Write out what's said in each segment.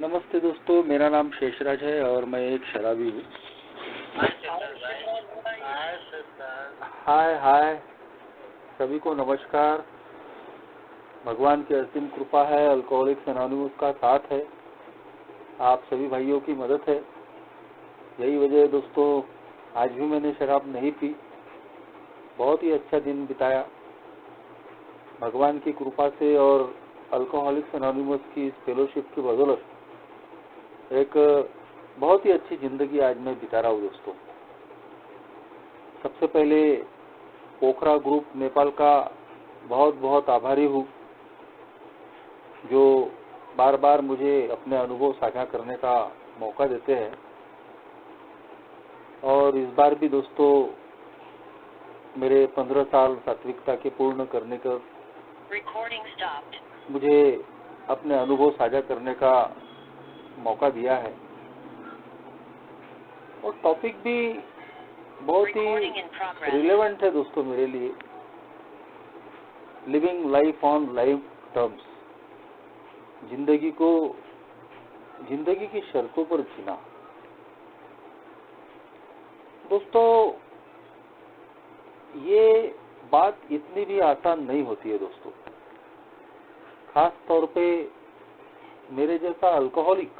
नमस्ते दोस्तों, मेरा नाम शेषराज है और मैं एक शराबी हूँ। हाय हाय सभी को नमस्कार। भगवान की असीम कृपा है, अल्कोहलिक्स एनोनिमस का साथ है, आप सभी भाइयों की मदद है। यही वजह है दोस्तों, आज भी मैंने शराब नहीं पी, बहुत ही अच्छा दिन बिताया भगवान की कृपा से और अल्कोहलिक्स एनोनिमस की इस फेलोशिप की बदौलत एक बहुत ही अच्छी जिंदगी आज मैं बिता रहा हूँ दोस्तों। सबसे पहले पोखरा ग्रुप नेपाल का बहुत बहुत आभारी हूँ, जो बार बार मुझे अपने अनुभव साझा करने का मौका देते हैं। और इस बार भी दोस्तों मेरे 15 साल सात्विकता के पूर्ण करने का मुझे अपने अनुभव साझा करने का मौका दिया है। और टॉपिक भी बहुत ही रिलेवेंट है दोस्तों मेरे लिए, living life on life terms, जिंदगी की शर्तों पर जीना। दोस्तों ये बात इतनी भी आसान नहीं होती है दोस्तों, खास तौर पे मेरे जैसा अल्कोहलिक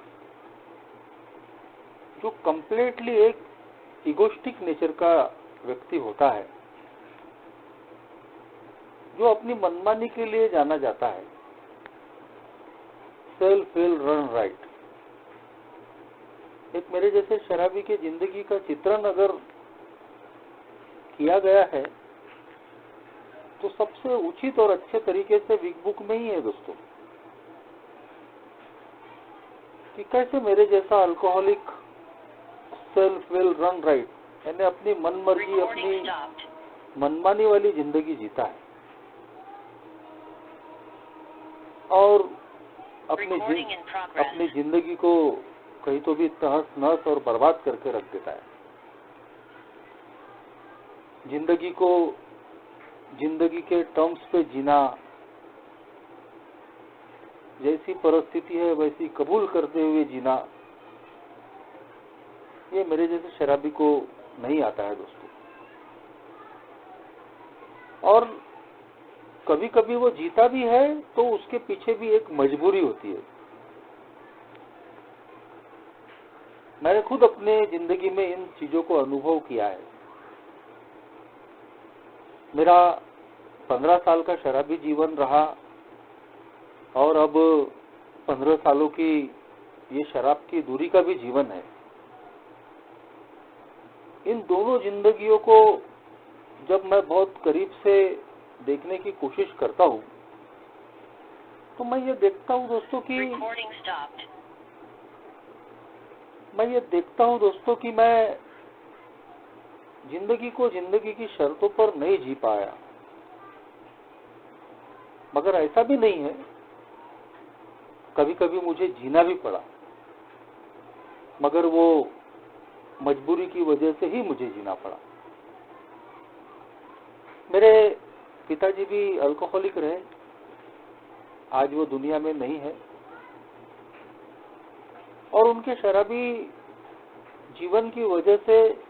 जो कंप्लीटली एक इगोस्टिक नेचर का व्यक्ति होता है, जो अपनी मनमानी के लिए जाना जाता है। Self will run right. एक मेरे जैसे शराबी के जिंदगी का चित्रण अगर किया गया है तो सबसे उचित और अच्छे तरीके से बिग बुक में ही है दोस्तों, कि कैसे मेरे जैसा alcoholic self will run right, यानी अपनी मनमर्जी, अपनी मनमानी वाली जिंदगी जीता है और अपनी जिंदगी को कहीं तो भी तहस नहस और बर्बाद करके रख देता है। जिंदगी के टर्म्स पे जीना, जैसी परिस्थिति है वैसी कबूल करते हुए जीना, ये मेरे जैसे शराबी को नहीं आता है दोस्तों। और कभी कभी वो जीता भी है तो उसके पीछे भी एक मजबूरी होती है। मैंने खुद अपने जिंदगी में इन चीजों को अनुभव किया है। मेरा 15 साल का शराबी जीवन रहा और अब 15 सालों की ये शराब की दूरी का भी जीवन है। इन दोनों जिंदगियों को जब मैं बहुत करीब से देखने की कोशिश करता हूँ तो मैं ये देखता हूँ दोस्तों कि मैं जिंदगी को जिंदगी की शर्तों पर नहीं जी पाया। मगर ऐसा भी नहीं है, कभी कभी मुझे जीना भी पड़ा, मगर वो मजबूरी की वजह से ही मुझे जीना पड़ा। मेरे पिताजी भी अल्कोहलिक रहे, आज वो दुनिया में नहीं है। और उनके शराबी जीवन की वजह से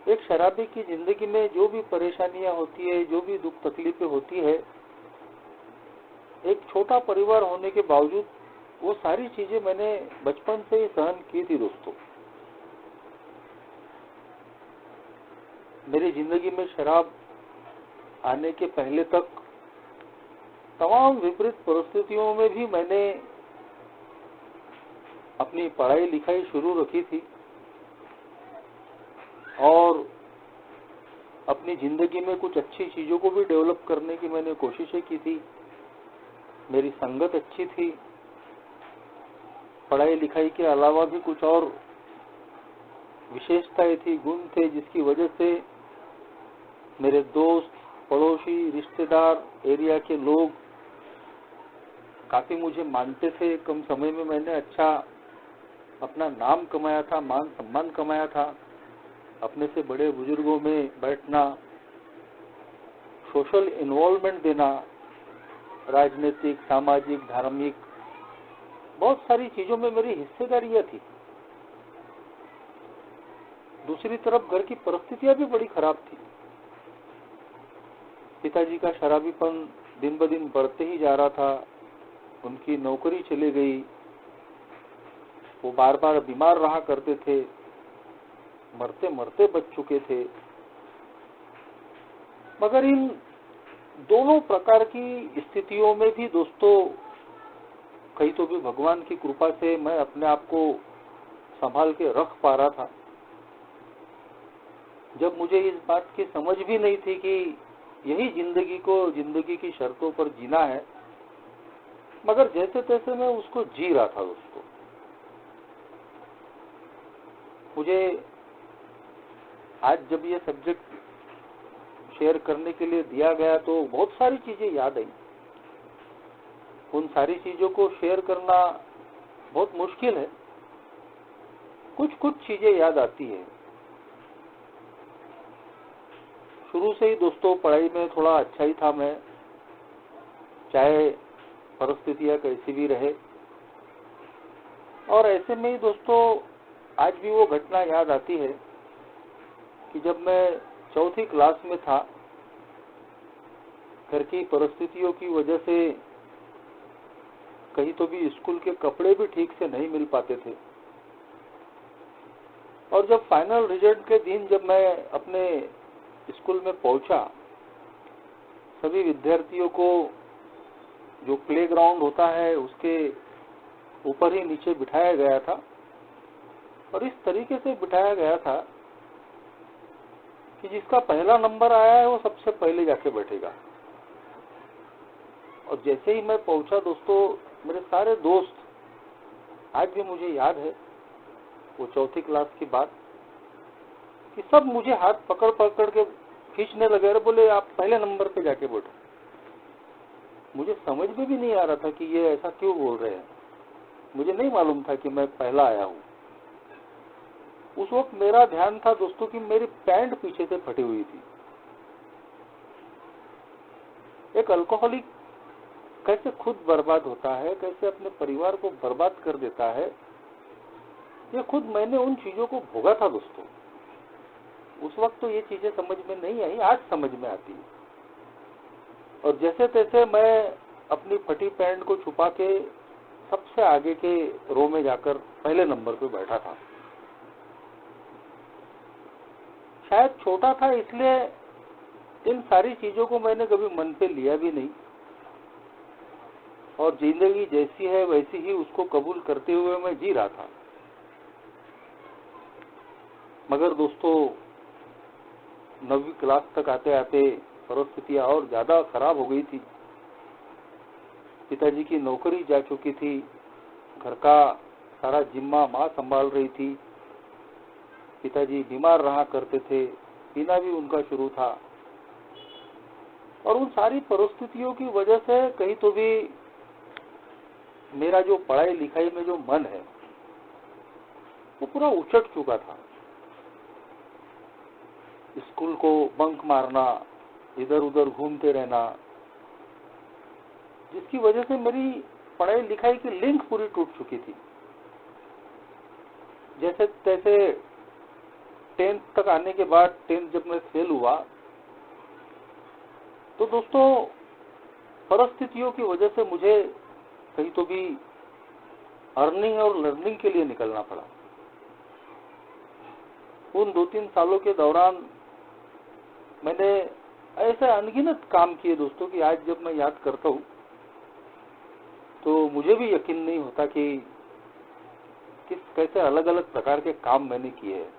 एक शराबी की जिंदगी में जो भी परेशानियां होती है, जो भी दुख तकलीफें होती है, एक छोटा परिवार होने के बावजूद वो सारी चीजें मैंने बचपन से ही सहन की थी दोस्तों। मेरी जिंदगी में शराब आने के पहले तक तमाम विपरीत परिस्थितियों में भी मैंने अपनी पढ़ाई लिखाई शुरू रखी थी और अपनी जिंदगी में कुछ अच्छी चीजों को भी डेवलप करने की मैंने कोशिशें की थी। मेरी संगत अच्छी थी, पढ़ाई लिखाई के अलावा भी कुछ और विशेषताएं थी, गुण थे, जिसकी वजह से मेरे दोस्त, पड़ोसी, रिश्तेदार, एरिया के लोग काफी मुझे मानते थे। कम समय में मैंने अच्छा अपना नाम कमाया था, मान सम्मान कमाया था। अपने से बड़े बुजुर्गों में बैठना, सोशल इन्वॉल्वमेंट देना, राजनीतिक, सामाजिक, धार्मिक, बहुत सारी चीजों में मेरी हिस्सेदारियां थी। दूसरी तरफ घर की परिस्थितियां भी बड़ी खराब थी। पिताजी का शराबीपन दिन ब दिन बढ़ते ही जा रहा था। उनकी नौकरी चली गई, वो बार बार बीमार रहा करते थे, मरते मरते बच चुके थे। मगर इन दोनों प्रकार की स्थितियों में भी दोस्तों कहीं तो भी भगवान की कृपा से मैं अपने आप को संभाल के रख पा रहा था। जब मुझे इस बात की समझ भी नहीं थी कि यही जिंदगी की शर्तों पर जीना है, मगर जैसे तैसे मैं उसको जी रहा था दोस्तों। मुझे आज जब ये सब्जेक्ट शेयर करने के लिए दिया गया तो बहुत सारी चीजें याद आई। उन सारी चीजों को शेयर करना बहुत मुश्किल है, कुछ कुछ चीजें याद आती है। शुरू से ही दोस्तों पढ़ाई में थोड़ा अच्छा ही था मैं, चाहे परिस्थितियां कैसी भी रहे। और ऐसे में ही दोस्तों आज भी वो घटना याद आती है कि जब मैं चौथी क्लास में था, घर की परिस्थितियों की वजह से कहीं तो भी स्कूल के कपड़े भी ठीक से नहीं मिल पाते थे। और जब फाइनल रिजल्ट के दिन जब मैं अपने स्कूल में पहुंचा, सभी विद्यार्थियों को जो प्लेग्राउंड होता है उसके ऊपर ही नीचे बिठाया गया था। और इस तरीके से बिठाया गया था कि जिसका पहला नंबर आया है वो सबसे पहले जाके बैठेगा। और जैसे ही मैं पहुंचा दोस्तों, मेरे सारे दोस्त, आज भी मुझे याद है वो चौथी क्लास की बात, कि सब मुझे हाथ पकड़ पकड़ के खींचने लगे और बोले आप पहले नंबर पे जाके बैठो। मुझे समझ में भी नहीं आ रहा था कि ये ऐसा क्यों बोल रहे हैं। मुझे नहीं मालूम था कि मैं पहला आया हूँ। उस वक्त मेरा ध्यान था दोस्तों कि मेरी पैंट पीछे से फटी हुई थी। एक अल्कोहलिक कैसे खुद बर्बाद होता है, कैसे अपने परिवार को बर्बाद कर देता है, ये खुद मैंने उन चीजों को भोगा था दोस्तों। उस वक्त तो ये चीजें समझ में नहीं आई, आज समझ में आती है। और जैसे तैसे मैं अपनी फटी पैंट को छुपा के सबसे आगे के रो में जाकर पहले नंबर पे बैठा था। शायद छोटा था इसलिए इन सारी चीजों को मैंने कभी मन पे लिया भी नहीं, और जिंदगी जैसी है वैसी ही उसको कबूल करते हुए मैं जी रहा था। मगर दोस्तों 9वीं क्लास तक आते आते परिस्थितियां और ज्यादा खराब हो गई थी। पिताजी की नौकरी जा चुकी थी, घर का सारा जिम्मा माँ संभाल रही थी। पिताजी बीमार रहा करते थे, पीना भी उनका शुरू था। और उन सारी परिस्थितियों की वजह से कहीं तो भी मेरा जो पढ़ाई लिखाई में जो मन है वो पूरा उचट चुका था। स्कूल को बंक मारना, इधर उधर घूमते रहना, जिसकी वजह से मेरी पढ़ाई लिखाई की लिंक पूरी टूट चुकी थी। जैसे तैसे 10th तक आने के बाद 10th जब मैं फेल हुआ तो दोस्तों परिस्थितियों की वजह से मुझे कहीं तो भी अर्निंग और लर्निंग के लिए निकलना पड़ा। उन 2-3 सालों के दौरान मैंने ऐसे अनगिनत काम किए दोस्तों कि आज जब मैं याद करता हूँ तो मुझे भी यकीन नहीं होता कि किस कैसे अलग अलग प्रकार के काम मैंने किए हैं।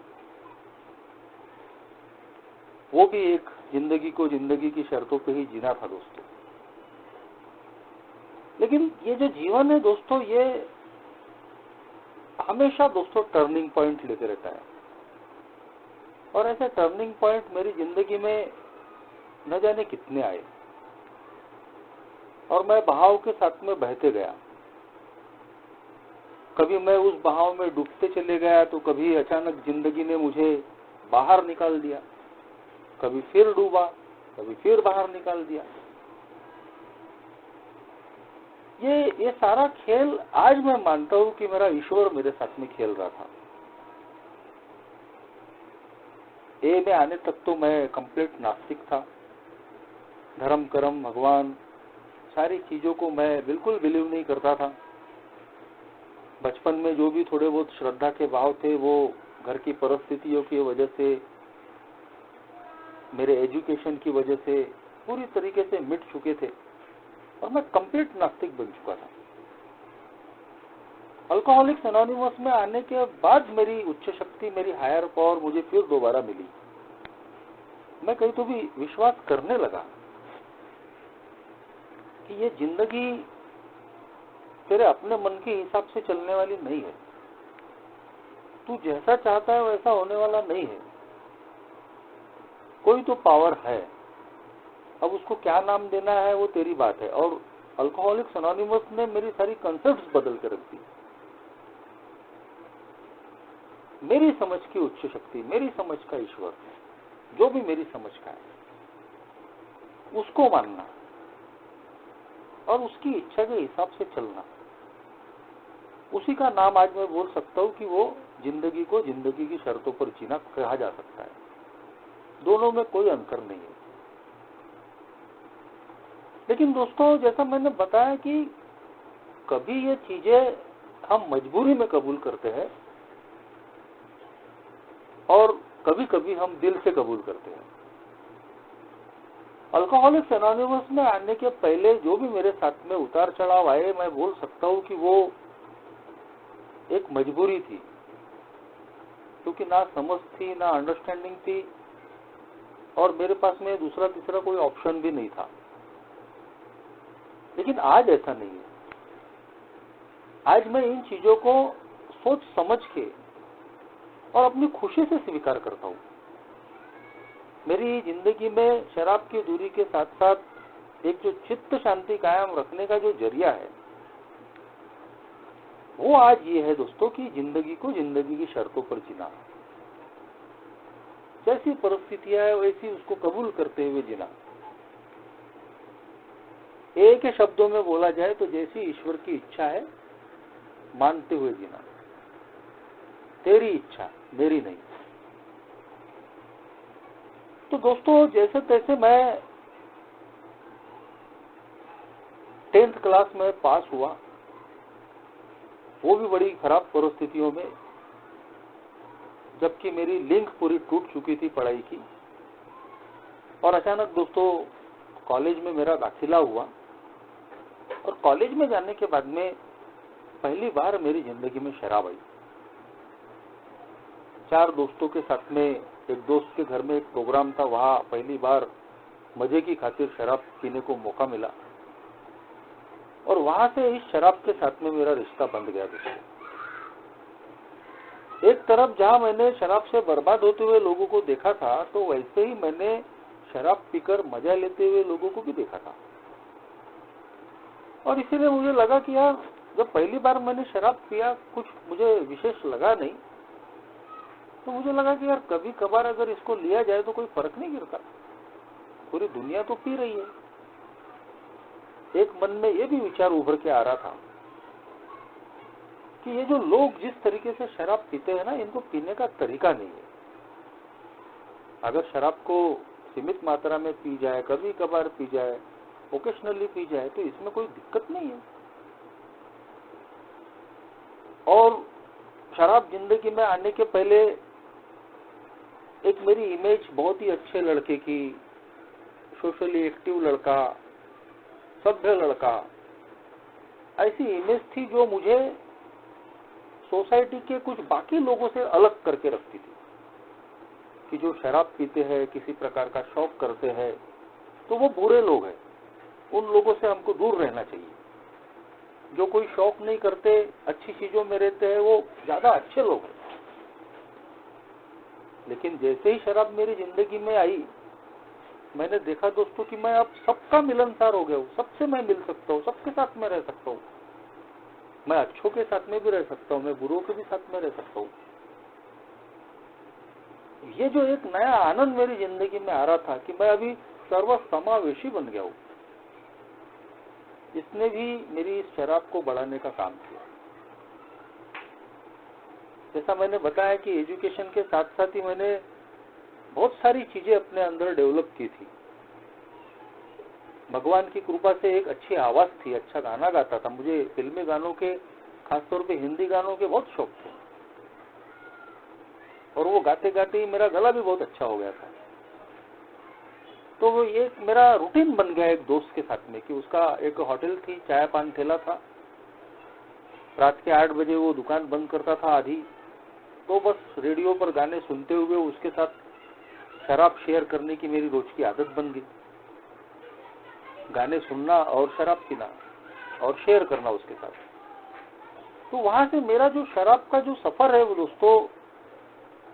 वो भी एक जिंदगी को जिंदगी की शर्तों पे ही जीना था दोस्तों। लेकिन ये जो जीवन है दोस्तों, ये हमेशा दोस्तों टर्निंग पॉइंट लेते रहता है। और ऐसे टर्निंग पॉइंट मेरी जिंदगी में न जाने कितने आए, और मैं बहाव के साथ में बहते गया। कभी मैं उस बहाव में डूबते चले गया तो कभी अचानक जिंदगी ने मुझे बाहर निकाल दिया, कभी फिर डूबा, कभी फिर बाहर निकाल दिया। ये सारा खेल आज मैं मानता हूं कि मेरा ईश्वर मेरे साथ में खेल रहा था। ए में आने तक तो मैं कंप्लीट नास्तिक था। धर्म कर्म भगवान सारी चीजों को मैं बिल्कुल बिलीव नहीं करता था। बचपन में जो भी थोड़े बहुत श्रद्धा के भाव थे वो घर की परिस्थितियों की वजह से, मेरे एजुकेशन की वजह से पूरी तरीके से मिट चुके थे और मैं कंप्लीट नास्तिक बन चुका था। अल्कोहलिक्स एनोनिमस में आने के बाद मेरी उच्च शक्ति, मेरी हायर पावर मुझे फिर दोबारा मिली। मैं कहीं तो भी विश्वास करने लगा कि ये जिंदगी तेरे अपने मन के हिसाब से चलने वाली नहीं है। तू जैसा चाहता है वैसा होने वाला नहीं है। कोई तो पावर है, अब उसको क्या नाम देना है वो तेरी बात है। और अल्कोहलिक्स एनोनिमस ने मेरी सारी कंसेप्ट्स बदल के रख दी। मेरी समझ की उच्च शक्ति, मेरी समझ का ईश्वर, जो भी मेरी समझ का है उसको मानना और उसकी इच्छा के हिसाब से चलना, उसी का नाम आज मैं बोल सकता हूं कि वो जिंदगी को जिंदगी की शर्तों पर जीना कहा जा सकता है। दोनों में कोई अंतर नहीं है। लेकिन दोस्तों, जैसा मैंने बताया कि कभी ये चीजें हम मजबूरी में कबूल करते हैं और कभी कभी हम दिल से कबूल करते हैं। अल्कोहलिक्स एनोनिमस में आने के पहले जो भी मेरे साथ में उतार चढ़ाव आए, मैं बोल सकता हूं कि वो एक मजबूरी थी, क्योंकि ना समझ थी, ना अंडरस्टैंडिंग थी और मेरे पास में दूसरा तीसरा कोई ऑप्शन भी नहीं था। लेकिन आज ऐसा नहीं है। आज मैं इन चीजों को सोच समझ के और अपनी खुशी से स्वीकार करता हूं। मेरी जिंदगी में शराब की दूरी के साथ साथ एक जो चित्त शांति कायम रखने का जो जरिया है वो आज ये है दोस्तों कि जिंदगी को जिंदगी की शर्तों पर जीना। जैसी परिस्थितियां है वैसी उसको कबूल करते हुए जीना। एक ही शब्दों में बोला जाए तो जैसी ईश्वर की इच्छा है मानते हुए जीना। तेरी इच्छा, मेरी नहीं। तो दोस्तों, जैसे तैसे मैं 10th क्लास में पास हुआ, वो भी बड़ी खराब परिस्थितियों में, जबकि मेरी लिंक पूरी टूट चुकी थी पढ़ाई की। और अचानक दोस्तों कॉलेज में मेरा दाखिला हुआ और कॉलेज में जाने के बाद में पहली बार मेरी जिंदगी में शराब आई। 4 दोस्तों के साथ में एक दोस्त के घर में एक प्रोग्राम था, वहां पहली बार मजे की खातिर शराब पीने को मौका मिला और वहां से इस शराब के साथ में मेरा रिश्ता बंध गया दोस्तों। एक तरफ जहां मैंने शराब से बर्बाद होते हुए लोगों को देखा था, तो वैसे ही मैंने शराब पीकर मजा लेते हुए लोगों को भी देखा था। और इसीलिए मुझे लगा कि यार, जब पहली बार मैंने शराब पिया कुछ मुझे विशेष लगा नहीं, तो मुझे लगा कि यार कभी कभार अगर इसको लिया जाए तो कोई फर्क नहीं गिरता। पूरी दुनिया तो पी रही है। एक मन में ये भी विचार उभर के आ रहा था कि ये जो लोग जिस तरीके से शराब पीते हैं ना, इनको पीने का तरीका नहीं है। अगर शराब को सीमित मात्रा में पी जाए, कभी कभार पी जाए, ओकेशनली पी जाए, तो इसमें कोई दिक्कत नहीं है। और शराब जिंदगी में आने के पहले एक मेरी इमेज बहुत ही अच्छे लड़के की, सोशली एक्टिव लड़का, सभ्य लड़का, ऐसी इमेज थी जो मुझे सोसाइटी के कुछ बाकी लोगों से अलग करके रखती थी। कि जो शराब पीते हैं, किसी प्रकार का शौक करते हैं, तो वो बुरे लोग हैं, उन लोगों से हमको दूर रहना चाहिए। जो कोई शौक नहीं करते, अच्छी चीजों में रहते हैं, वो ज्यादा अच्छे लोग हैं। लेकिन जैसे ही शराब मेरी जिंदगी में आई, मैंने देखा दोस्तों कि मैं अब सबका मिलनसार हो गया हूँ। सबसे मैं मिल सकता हूँ, सबके साथ में रह सकता हूँ। मैं अच्छों के साथ में भी रह सकता हूँ, मैं बुरों के भी साथ में रह सकता हूँ। ये जो एक नया आनंद मेरी जिंदगी में आ रहा था कि मैं अभी सर्वसमावेशी बन गया हूँ। इसने भी मेरी इस शराब को बढ़ाने का काम किया। जैसा मैंने बताया कि एजुकेशन के साथ साथ ही मैंने बहुत सारी चीजें अपने अंदर डेवलप की थी। भगवान की कृपा से एक अच्छी आवाज थी, अच्छा गाना गाता था। मुझे फिल्मी गानों के, खासतौर पे हिंदी गानों के बहुत शौक थे, और वो गाते गाते ही मेरा गला भी बहुत अच्छा हो गया था। तो वो ये मेरा रूटीन बन गया एक दोस्त के साथ में कि उसका एक होटल थी, चाय पान ठेला था। रात के 8 बजे वो दुकान बंद करता था आधी, तो बस रेडियो पर गाने सुनते हुए उसके साथ शराब शेयर करने की मेरी रोज की आदत बन गई। गाने सुनना और शराब पीना और शेयर करना उसके साथ। तो वहां से मेरा जो शराब का जो सफर है वो दोस्तों,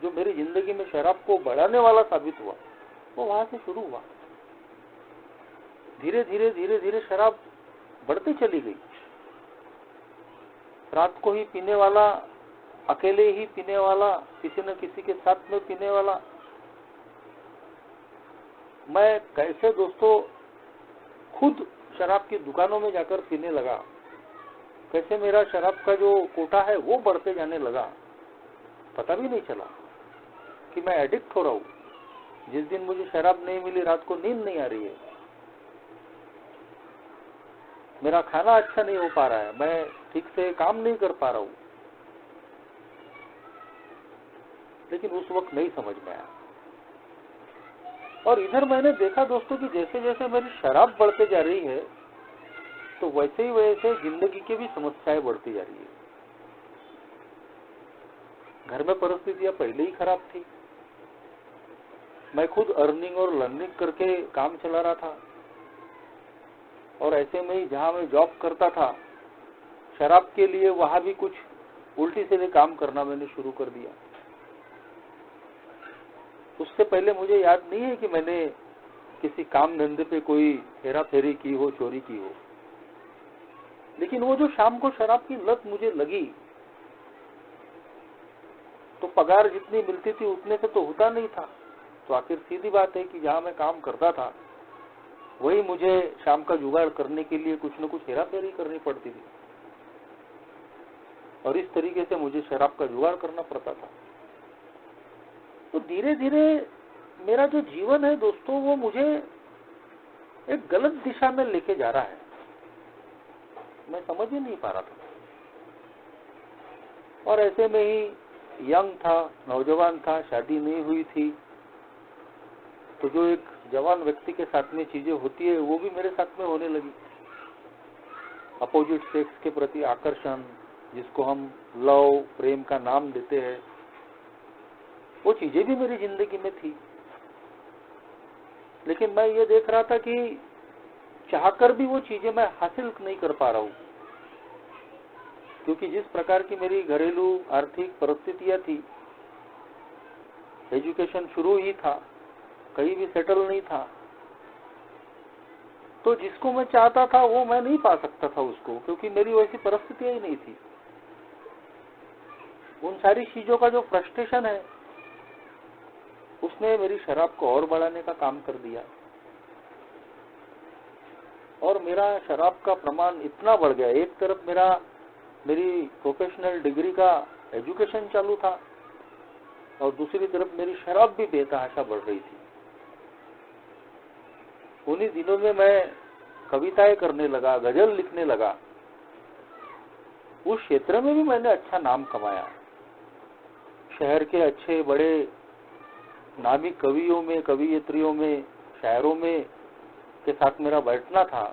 जो मेरी जिंदगी में शराब को बढ़ाने वाला साबित हुआ, वो वहां से शुरू हुआ। धीरे धीरे धीरे धीरे शराब बढ़ती चली गई। रात को ही पीने वाला, अकेले ही पीने वाला, किसी न किसी के साथ में पीने वाला। मैं कैसे दोस्तों खुद शराब की दुकानों में जाकर पीने लगा, कैसे मेरा शराब का जो कोटा है वो बढ़ते जाने लगा, पता भी नहीं चला कि मैं एडिक्ट हो रहा हूं। जिस दिन मुझे शराब नहीं मिली, रात को नींद नहीं आ रही है, मेरा खाना अच्छा नहीं हो पा रहा है, मैं ठीक से काम नहीं कर पा रहा हूं, लेकिन उस वक्त नहीं समझ में आया। और इधर मैंने देखा दोस्तों कि जैसे जैसे मेरी शराब बढ़ते जा रही है, तो वैसे ही वैसे जिंदगी की भी समस्याएं बढ़ती जा रही है। घर में परिस्थितियां पहले ही खराब थी, मैं खुद अर्निंग और लर्निंग करके काम चला रहा था, और ऐसे में ही जहां मैं जॉब करता था, शराब के लिए वहां भी कुछ उल्टी सीधे काम करना मैंने शुरू कर दिया। उससे पहले मुझे याद नहीं है कि मैंने किसी काम धंधे पे कोई हेरा फेरी की हो, चोरी की हो, लेकिन वो जो शाम को शराब की लत मुझे लगी, तो पगार जितनी मिलती थी उतने से तो होता नहीं था। तो आखिर सीधी बात है कि जहां मैं काम करता था वही मुझे शाम का जुगाड़ करने के लिए कुछ न कुछ हेरा फेरी करनी पड़ती थी, और इस तरीके से मुझे शराब का जुगाड़ करना पड़ता था। तो धीरे धीरे मेरा जो जीवन है दोस्तों, वो मुझे एक गलत दिशा में लेके जा रहा है, मैं समझ ही नहीं पा रहा था। और ऐसे में ही यंग था, नौजवान था, शादी नहीं हुई थी, तो जो एक जवान व्यक्ति के साथ में चीजें होती है वो भी मेरे साथ में होने लगी। अपोजिट सेक्स के प्रति आकर्षण, जिसको हम लव, प्रेम का नाम देते हैं, वो चीजें भी मेरी जिंदगी में थी। लेकिन मैं ये देख रहा था कि चाहकर भी वो चीजें मैं हासिल नहीं कर पा रहा हूं, क्योंकि जिस प्रकार की मेरी घरेलू आर्थिक परिस्थितियां थी, एजुकेशन शुरू ही था, कहीं भी सेटल नहीं था, तो जिसको मैं चाहता था वो मैं नहीं पा सकता था उसको, क्योंकि मेरी वैसी परिस्थितियां ही नहीं थी। उन सारी चीजों का जो फ्रस्ट्रेशन है, उसने मेरी शराब को और बढ़ाने का काम कर दिया, और मेरा शराब का प्रमाण इतना बढ़ गया। एक तरफ मेरी प्रोफेशनल डिग्री का एजुकेशन चालू था, और दूसरी तरफ मेरी शराब भी बेतहाशा बढ़ रही थी। उन्हीं दिनों में मैं कविताएं करने लगा, गजल लिखने लगा। उस क्षेत्र में भी मैंने अच्छा नाम कमाया। शहर के अच्छे बड़े नामी कवियों में, कवियत्रियों में, शायरों में के साथ मेरा बैठना था।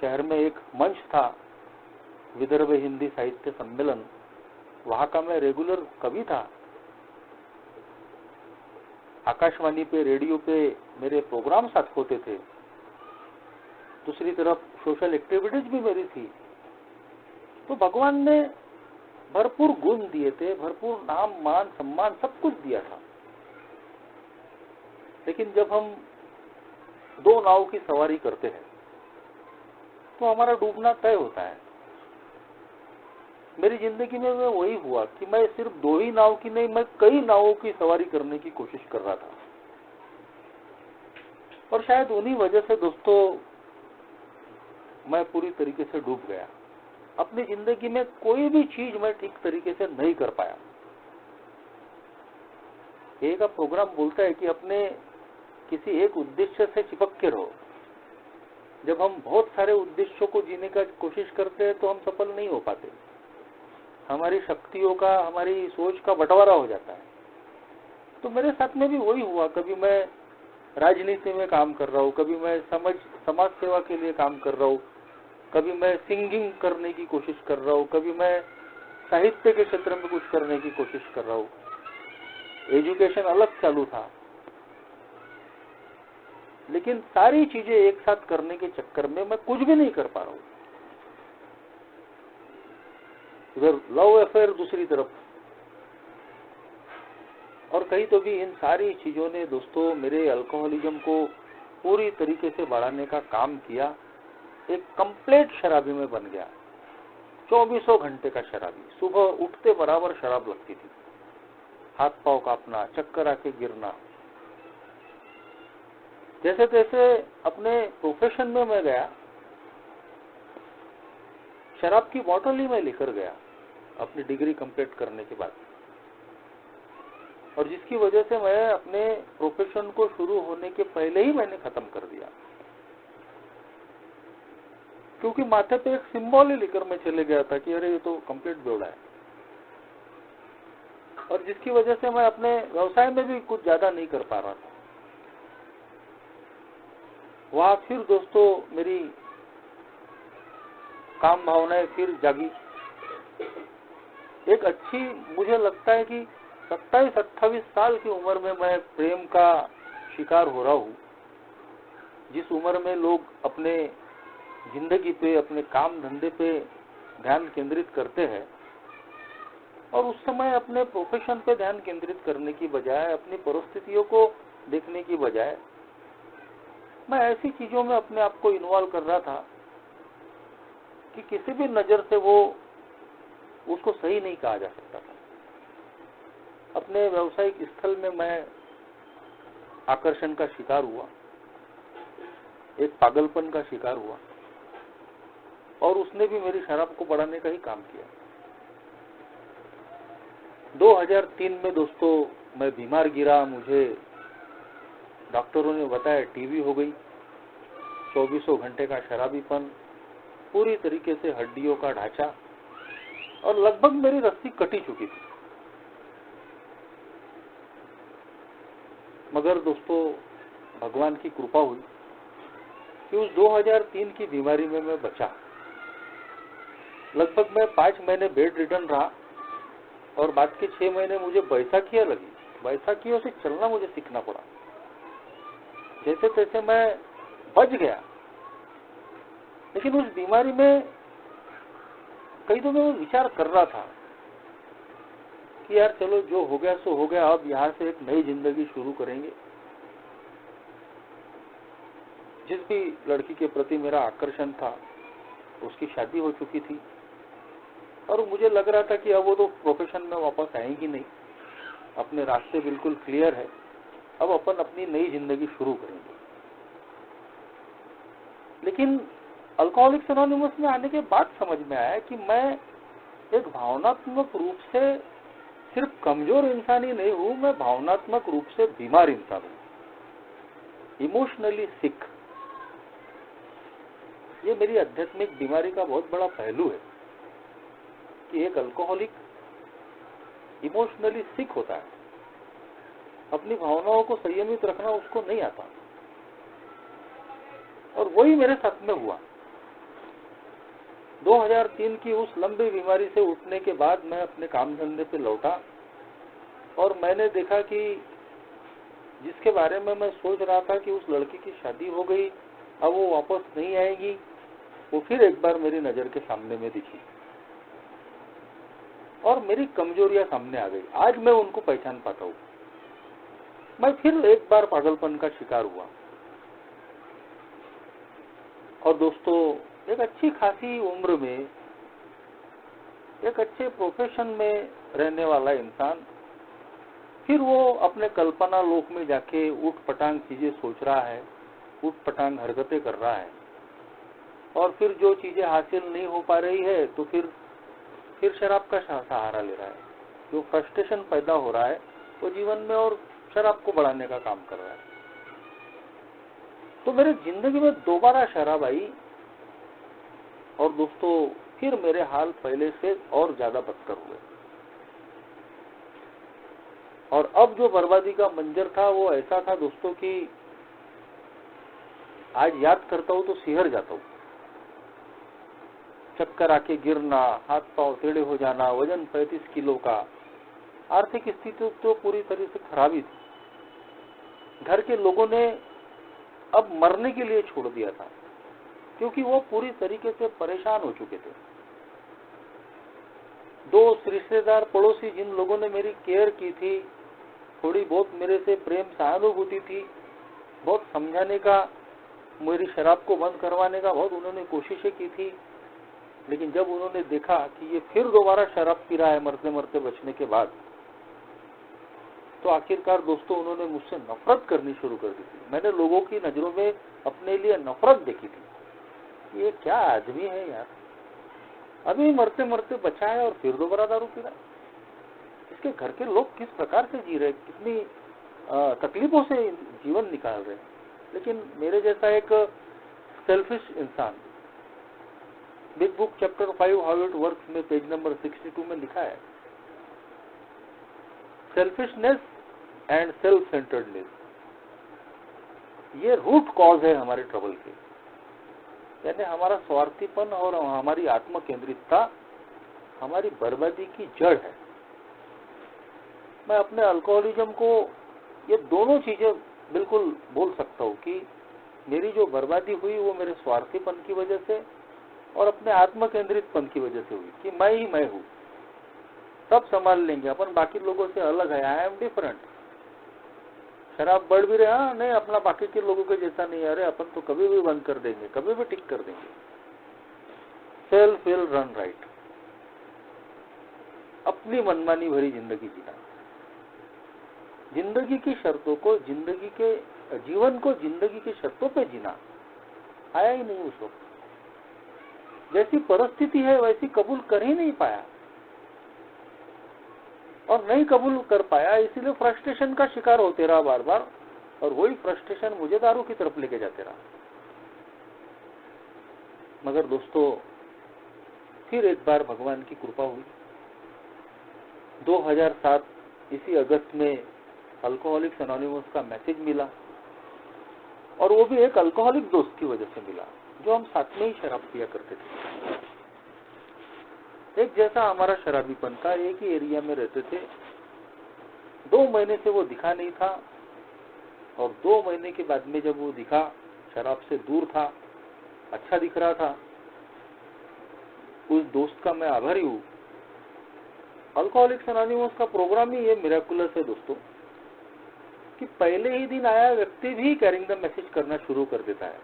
शहर में एक मंच था, विदर्भ हिंदी साहित्य सम्मेलन, वहां का मैं रेगुलर कवि था। आकाशवाणी पे, रेडियो पे मेरे प्रोग्राम साथ होते थे। दूसरी तरफ सोशल एक्टिविटीज भी मेरी थी। तो भगवान ने भरपूर गुण दिए थे, भरपूर नाम, मान, सम्मान, सब कुछ दिया था। लेकिन जब हम दो नाव की सवारी करते हैं तो हमारा डूबना तय होता है। मेरी जिंदगी में वही हुआ कि मैं सिर्फ दो ही नाव की नहीं, मैं कई नावों की सवारी करने की कोशिश कर रहा था। और शायद उन्हीं वजह से दोस्तों मैं पूरी तरीके से डूब गया। अपनी जिंदगी में कोई भी चीज मैं ठीक तरीके से नहीं कर पाया। एक प्रोग्राम बोलता है कि अपने किसी एक उद्देश्य से चिपक के रहो। जब हम बहुत सारे उद्देश्यों को जीने का कोशिश करते हैं तो हम सफल नहीं हो पाते। हमारी शक्तियों का, हमारी सोच का बंटवारा हो जाता है। तो मेरे साथ में भी वही हुआ। कभी मैं राजनीति में काम कर रहा हूँ, कभी मैं समाज सेवा के लिए काम कर रहा हूँ, कभी मैं सिंगिंग करने की कोशिश कर रहा हूँ, कभी मैं साहित्य के क्षेत्र में कुछ करने की कोशिश कर रहा हूँ। एजुकेशन अलग चालू था, लेकिन सारी चीजें एक साथ करने के चक्कर में मैं कुछ भी नहीं कर पा रहा हूँ। उधर लव अफेयर दूसरी तरफ, और कहीं तो भी इन सारी चीजों ने दोस्तों मेरे अल्कोहलिज्म को पूरी तरीके से बढ़ाने का काम किया। एक कंप्लीट शराबी में बन गया, 24 घंटे का शराबी। सुबह उठते बराबर शराब लगती थी, हाथ पांव कांपना, चक्कर आके गिरना। जैसे तैसे अपने प्रोफेशन में मैं गया, शराब की बोतल ही मैं लेकर गया अपनी डिग्री कंप्लीट करने के बाद, और जिसकी वजह से मैं अपने प्रोफेशन को शुरू होने के पहले ही मैंने खत्म कर दिया, क्योंकि माथे पे एक सिंबल ही लेकर मैं चले गया था कि अरे ये तो कंप्लीट बेवड़ा है। और जिसकी वजह से मैं अपने व्यवसाय में भी कुछ ज्यादा नहीं कर पा रहा था। वहां फिर दोस्तों मेरी काम भावनाएं फिर जागी। एक अच्छी, मुझे लगता है कि 27-28 साल की उम्र में मैं प्रेम का शिकार हो रहा हूँ, जिस उम्र में लोग अपने जिंदगी पे, अपने काम धंधे पे ध्यान केंद्रित करते हैं, और उस समय अपने प्रोफेशन पे ध्यान केंद्रित करने की बजाय, अपनी परिस्थितियों को देखने की बजाय, मैं ऐसी चीजों में अपने आप को इन्वॉल्व कर रहा था कि किसी भी नजर से वो उसको सही नहीं कहा जा सकता था। अपने व्यावसायिक स्थल में मैं आकर्षण का शिकार हुआ, एक पागलपन का शिकार हुआ, और उसने भी मेरी शराब को बढ़ाने का ही काम किया। 2003 में दोस्तों मैं बीमार गिरा। मुझे डॉक्टरों ने बताया टीबी हो गई। 24 घंटे का शराबीपन, पूरी तरीके से हड्डियों का ढांचा, और लगभग मेरी रस्सी कटी चुकी थी। मगर दोस्तों भगवान की कृपा हुई कि उस 2003 की बीमारी में मैं बचा। लगभग मैं 5 महीने बेड रिडन रहा, और बाद के 6 महीने मुझे बैसाखियां लगी। बैसाखियों से चलना मुझे सीखना पड़ा। जैसे तैसे मैं बच गया, लेकिन उस बीमारी में कई तो मैं विचार कर रहा था कि यार चलो जो हो गया सो हो गया, अब यहाँ से एक नई जिंदगी शुरू करेंगे। जिस भी लड़की के प्रति मेरा आकर्षण था उसकी शादी हो चुकी थी, और मुझे लग रहा था कि अब वो तो प्रोफेशन में वापस आएंगी नहीं, अपने रास्ते बिल्कुल क्लियर है, अब अपन अपनी नई जिंदगी शुरू करेंगे। लेकिन अल्कोहलिक्स एनोनिमस में आने के बाद समझ में आया कि मैं एक भावनात्मक रूप से सिर्फ कमजोर इंसान ही नहीं हूं, मैं भावनात्मक रूप से बीमार इंसान हूं, इमोशनली सिक। ये मेरी आध्यात्मिक बीमारी का बहुत बड़ा पहलू है कि एक अल्कोहलिक इमोशनली सिक होता है। अपनी भावनाओं को संयमित रखना उसको नहीं आता, और वही मेरे साथ में हुआ। 2003 की उस लंबी बीमारी से उठने के बाद मैं अपने काम धंधे पे लौटा, और मैंने देखा कि जिसके बारे में मैं सोच रहा था कि उस लड़की की शादी हो गई, अब वो वापस नहीं आएगी, वो फिर एक बार मेरी नजर के सामने में दिखी, और मेरी कमजोरियां सामने आ गई। आज मैं उनको पहचान पाता हूँ। मैं फिर एक बार पागलपन का शिकार हुआ। और दोस्तों एक अच्छी खासी उम्र में एक अच्छे प्रोफेशन में रहने वाला इंसान फिर वो अपने कल्पना लोक में जाके उठ पटांग चीजें सोच रहा है, उठ पटांग हरकतें कर रहा है, और फिर जो चीजें हासिल नहीं हो पा रही है तो फिर शराब का सहारा ले रहा है। जो फ्रस्ट्रेशन पैदा हो रहा है वो जीवन में और शराब को बढ़ाने का काम कर रहा है। तो मेरे जिंदगी में दोबारा शराब आई और दोस्तों फिर मेरे हाल पहले से और ज्यादा बदतर हुए। और अब जो बर्बादी का मंजर था वो ऐसा था दोस्तों कि आज याद करता हूं तो सिहर जाता हूं। चक्कर आके गिरना, हाथ पांव टेढ़े हो जाना, वजन 35 किलो का, आर्थिक स्थिति तो पूरी तरह से खराब ही थी। घर के लोगों ने अब मरने के लिए छोड़ दिया था क्योंकि वो पूरी तरीके से परेशान हो चुके थे। दोस्त, रिश्तेदार, पड़ोसी, जिन लोगों ने मेरी केयर की थी, थोड़ी बहुत मेरे से प्रेम सहानुभूति थी, बहुत समझाने का, मेरी शराब को बंद करवाने का बहुत उन्होंने कोशिशें की थी, लेकिन जब उन्होंने देखा कि ये फिर दोबारा शराब पी रहा है मरते मरते बचने के बाद, तो आखिरकार दोस्तों उन्होंने मुझसे नफरत करनी शुरू कर दी थी। मैंने लोगों की नजरों में अपने लिए नफरत देखी थी। ये क्या आदमी है यार, अभी मरते मरते बचा है और फिर दोबारा दारू पी रहा है। इसके घर के लोग किस प्रकार से जी रहे, कितनी तकलीफों से जीवन निकाल रहे हैं। लेकिन मेरे जैसा एक सेल्फिश इंसान, big book chapter 5 how it works में पेज नंबर 62 में लिखा है, सेल्फिशनेस एंड सेल्फ सेंटर्डनेस, ये रूट कॉज है हमारे ट्रबल के। यानी हमारा स्वार्थीपन और हमारी आत्म केंद्रितता हमारी बर्बादी की जड़ है। मैं अपने अल्कोहलिज्म को ये दोनों चीजें बिल्कुल बोल सकता हूँ कि मेरी जो बर्बादी हुई वो मेरे स्वार्थीपन की वजह से और अपने आत्म केंद्रितपन की वजह से हुई कि मैं ही मैं हूँ, सब संभाल लेंगे, अपन बाकी लोगों से अलग है, आई एम डिफरेंट। शराब बढ़ भी रहा, नहीं अपना बाकी के लोगों के जैसा नहीं, अरे अपन तो कभी भी बंद कर देंगे, कभी भी ठीक कर देंगे। सेल्फ विल रन राइट, अपनी मनमानी भरी जिंदगी जीना, जिंदगी की शर्तों को, जिंदगी के जीवन को जिंदगी की शर्तों पे जीना आया ही नहीं उस वक्त। जैसी परिस्थिति है वैसी कबूल कर ही नहीं पाया और नहीं कबूल कर पाया, इसीलिए फ्रस्ट्रेशन का शिकार होते रहा बार बार, और वही फ्रस्ट्रेशन मुझे दारू की तरफ लेके जाते रहा। मगर दोस्तों फिर एक बार भगवान की कृपा हुई। 2007 इसी अगस्त में अल्कोहलिक्स एनोनिमस का मैसेज मिला, और वो भी एक अल्कोहलिक दोस्त की वजह से मिला जो हम साथ में ही शराब पिया करते थे। एक जैसा हमारा शराबीपन था, एक ही एरिया में रहते थे। 2 महीने से वो दिखा नहीं था, और 2 महीने के बाद में जब वो दिखा, शराब से दूर था, अच्छा दिख रहा था। उस दोस्त का मैं आभारी हूँ। अल्कोहलिक्स एनोनिमस का प्रोग्राम ही ये मिरेकुलस है दोस्तों कि पहले ही दिन आया व्यक्ति भी कैरिंग द मैसेज करना शुरू कर देता है।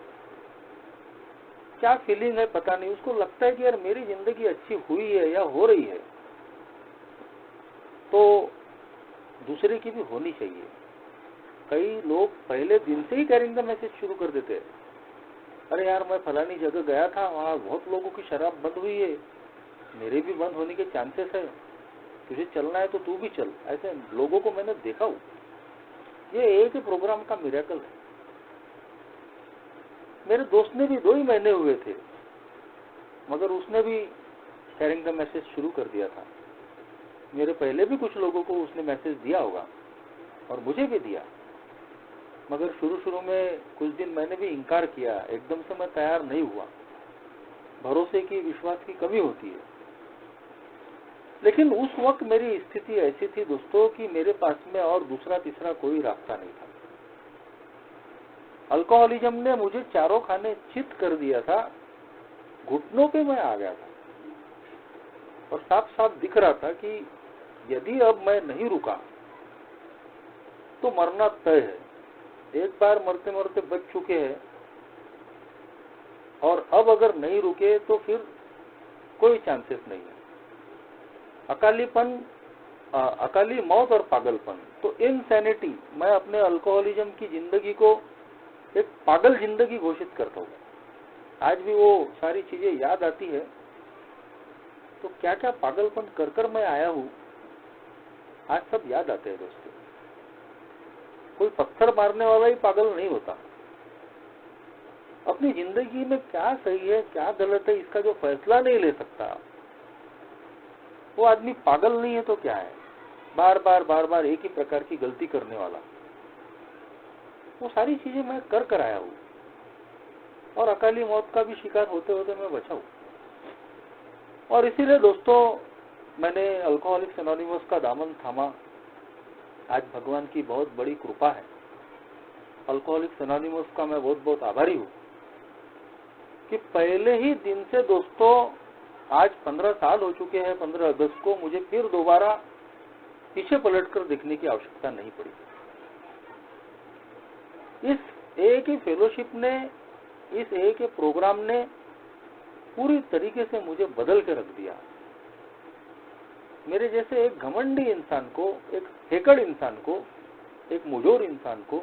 क्या फीलिंग है पता नहीं, उसको लगता है कि यार मेरी जिंदगी अच्छी हुई है या हो रही है तो दूसरे की भी होनी चाहिए। कई लोग पहले दिन से ही कैरिंग द मैसेज शुरू कर देते हैं, अरे यार मैं फलानी जगह गया था, वहां बहुत लोगों की शराब बंद हुई है, मेरे भी बंद होने के चांसेस है, तुझे चलना है तो तू भी चल। ऐसे लोगों को मैंने देखा हूं। ये एक ही प्रोग्राम का मिरेकल है। मेरे दोस्त ने भी 2 ही महीने हुए थे, मगर उसने भी कैरिंग द मैसेज शुरू कर दिया था। मेरे पहले भी कुछ लोगों को उसने मैसेज दिया होगा और मुझे भी दिया, मगर शुरू में कुछ दिन मैंने भी इनकार किया, एकदम से मैं तैयार नहीं हुआ। भरोसे की, विश्वास की कमी होती है। लेकिन उस वक्त मेरी स्थिति ऐसी थी दोस्तों कि मेरे पास में और दूसरा तीसरा कोई रास्ता नहीं था। अल्कोहलिज्म ने मुझे चारों खाने चित कर दिया था, घुटनों पे मैं आ गया था, और साफ साफ दिख रहा था कि यदि अब मैं नहीं रुका तो मरना तय है। एक बार मरते मरते बच चुके हैं, और अब अगर नहीं रुके तो फिर कोई चांसेस नहीं है। अकाली मौत और पागलपन, तो इनसैनिटी, मैं अपने अल्कोहलिज्म की जिंदगी को एक पागल जिंदगी घोषित करता हूँ। आज भी वो सारी चीजें याद आती है, तो क्या क्या पागलपन कर कर मैं आया हूँ, आज सब याद आते हैं दोस्तों। कोई पत्थर मारने वाला ही पागल नहीं होता। अपनी जिंदगी में क्या सही है क्या गलत है इसका जो फैसला नहीं ले सकता, वो आदमी पागल नहीं है तो क्या है। बार बार एक ही प्रकार की गलती करने वाला, वो सारी चीजें मैं कर कर आया हूँ और अकाली मौत का भी शिकार होते होते मैं बचा हूँ। और इसीलिए दोस्तों मैंने अल्कोहलिक्स एनोनिमस का दामन थामा। आज भगवान की बहुत बड़ी कृपा है। अल्कोहलिक्स एनोनिमस का मैं बहुत बहुत आभारी हूँ कि पहले ही दिन से दोस्तों, आज 15 साल हो चुके हैं, 15 अगस्त को मुझे फिर दोबारा पीछे पलटकर देखने की आवश्यकता नहीं पड़ी। इस एक ही फेलोशिप ने, इस एक ही प्रोग्राम ने पूरी तरीके से मुझे बदल के रख दिया। मेरे जैसे एक घमंडी इंसान को, एक हेकड़ इंसान को, एक मुजोर इंसान को,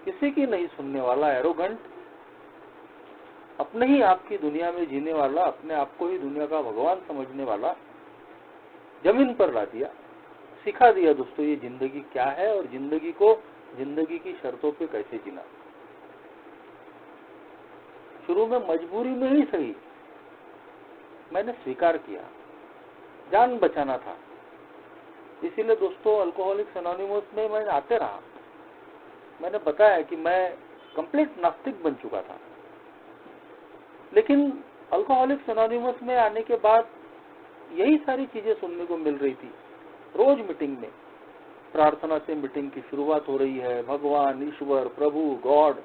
किसी की नहीं सुनने वाला एरोगेंट, अपने ही आप की दुनिया में जीने वाला, अपने आप को ही दुनिया का भगवान समझने वाला जमीन पर ला दिया, सिखा दिया दोस्तों ये जिंदगी क्या है और जिंदगी को जिंदगी की शर्तों पे कैसे जीना। शुरू में मजबूरी में ही सही मैंने स्वीकार किया, जान बचाना था। इसीलिए दोस्तों अल्कोहलिक्स एनोनिमस में मैं आते रहा। मैंने बताया कि मैं कंप्लीट नास्तिक बन चुका था, लेकिन अल्कोहलिक्स एनोनिमस में आने के बाद यही सारी चीजें सुनने को मिल रही थी। रोज मीटिंग में प्रार्थना से मीटिंग की शुरुआत हो रही है, भगवान, ईश्वर, प्रभु, गॉड।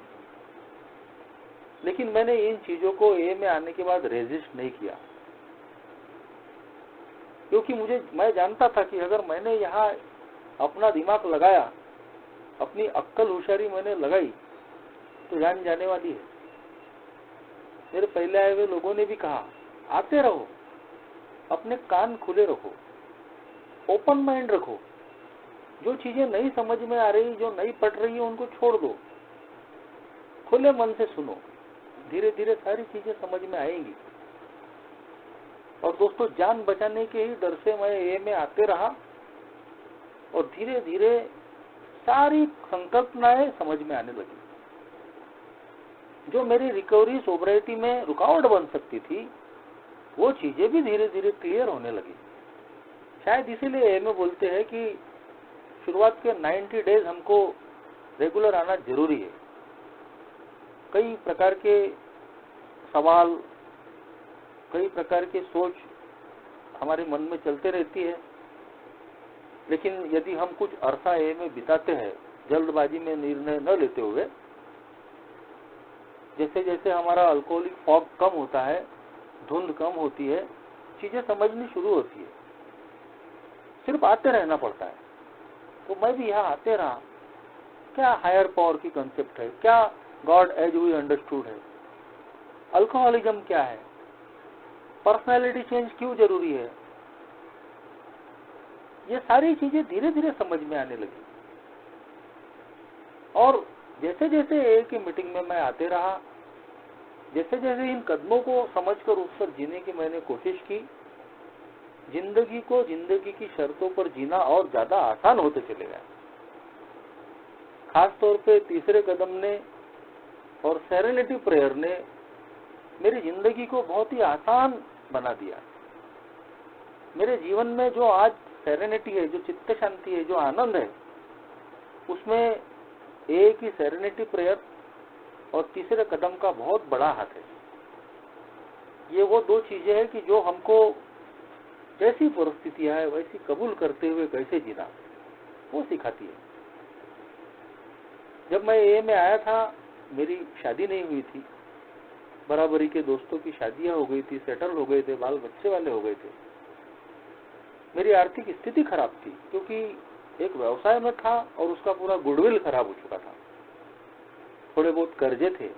लेकिन मैंने इन चीजों को ए में आने के बाद रेजिस्ट नहीं किया, क्योंकि मैं जानता था कि अगर मैंने यहाँ अपना दिमाग लगाया, अपनी अक्ल होशियारी मैंने लगाई, तो जान जाने वाली है। मेरे पहले आए हुए लोगों ने भी कहा, आते रहो, अपने कान खुले रखो, ओपन माइंड रखो, जो चीजें नहीं समझ में आ रही, जो नहीं पट रही है, उनको छोड़ दो, खुले मन से सुनो, धीरे धीरे सारी चीजें समझ में आएंगी। और दोस्तों जान बचाने के ही डर से मैं ए में आते रहा और धीरे धीरे सारी संकल्पनाएं समझ में आने लगी। जो मेरी रिकवरी सोब्राइटी में रुकावट बन सकती थी, वो चीजें भी धीरे धीरे क्लियर होने लगी। शायद इसीलिए ए में बोलते हैं कि शुरुआत के 90 डेज हमको रेगुलर आना जरूरी है। कई प्रकार के सवाल, कई प्रकार की सोच हमारे मन में चलते रहती है, लेकिन यदि हम कुछ अरसा ए में बिताते हैं, जल्दबाजी में निर्णय न लेते हुए, जैसे जैसे हमारा अल्कोहलिक फॉग कम होता है, धुंध कम होती है, चीजें समझनी शुरू होती है। सिर्फ आते रहना पड़ता है। तो मैं भी यहाँ आते रहा। क्या हायर पावर की कंसेप्ट है, क्या गॉड एज वी अंडरस्टूड है, अल्कोहलिज्म क्या है, पर्सनैलिटी चेंज क्यों जरूरी है, ये सारी चीजें धीरे धीरे समझ में आने लगी। और जैसे जैसे एक ही मीटिंग में मैं आते रहा, जैसे जैसे इन कदमों को समझकर उस पर जीने की मैंने कोशिश की, जिंदगी को जिंदगी की शर्तों पर जीना और ज्यादा आसान होते चले गया। खास तौर पे तीसरे कदम ने और सेरेनिटी प्रेयर ने मेरी जिंदगी को बहुत ही आसान बना दिया। मेरे जीवन में जो आज सेरेनिटी है, जो चित्त शांति है, जो आनंद है, उसमें एक ही सेरेनिटी प्रेयर और तीसरे कदम का बहुत बड़ा हाथ है। ये वो दो चीजें हैं कि जो हमको जैसी परिस्थितियां है वैसी कबूल करते हुए कैसे जीना, वो सिखाती है। जब मैं ए में आया था, मेरी शादी नहीं हुई थी, बराबरी के दोस्तों की शादियां हो गई थी, सेटल हो गए थे, बाल बच्चे वाले हो गए थे। मेरी आर्थिक स्थिति खराब थी, क्योंकि एक व्यवसाय में था और उसका पूरा गुडविल खराब हो चुका था। थोड़े बहुत कर्जे थे,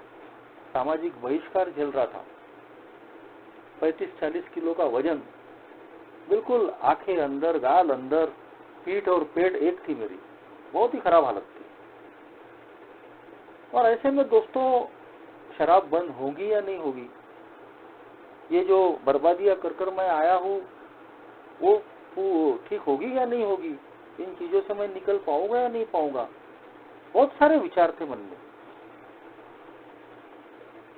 सामाजिक बहिष्कार झेल रहा था, 35-40 किलो का वजन, बिल्कुल आंखें अंदर, गाल अंदर, पीठ और पेट एक थी मेरी, बहुत ही खराब हालत थी। और ऐसे में दोस्तों शराब बंद होगी या नहीं होगी, ये जो बर्बादियां कर कर मैं आया हूँ वो ठीक होगी या नहीं होगी, इन चीजों से मैं निकल पाऊंगा या नहीं पाऊंगा। बहुत सारे विचार थे मन में।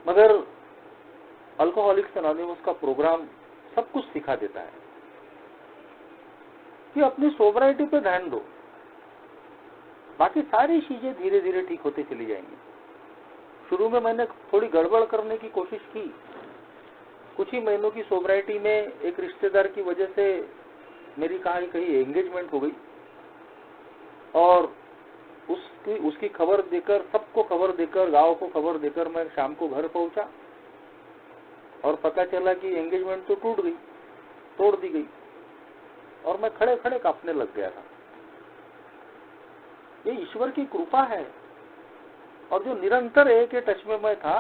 मगर अल्कोहलिक्स एनोनिमस का प्रोग्राम सब कुछ सिखा देता है कि अपनी सोबराइटी पे ध्यान दो, बाकी सारी चीजें धीरे धीरे ठीक होते चली जाएंगी। शुरू में मैंने थोड़ी गड़बड़ करने की कोशिश की। कुछ ही महीनों की सोबराइटी में एक रिश्तेदार की वजह से मेरी कहीं एंगेजमेंट हो गई और उसकी खबर देकर, सबको खबर देकर, गांव को खबर देकर मैं शाम को घर पहुंचा और पता चला कि एंगेजमेंट तो टूट गई, तोड़ दी गई और मैं खड़े खड़े कांपने लग गया था। ये ईश्वर की कृपा है और जो निरंतर एक के टच में मैं था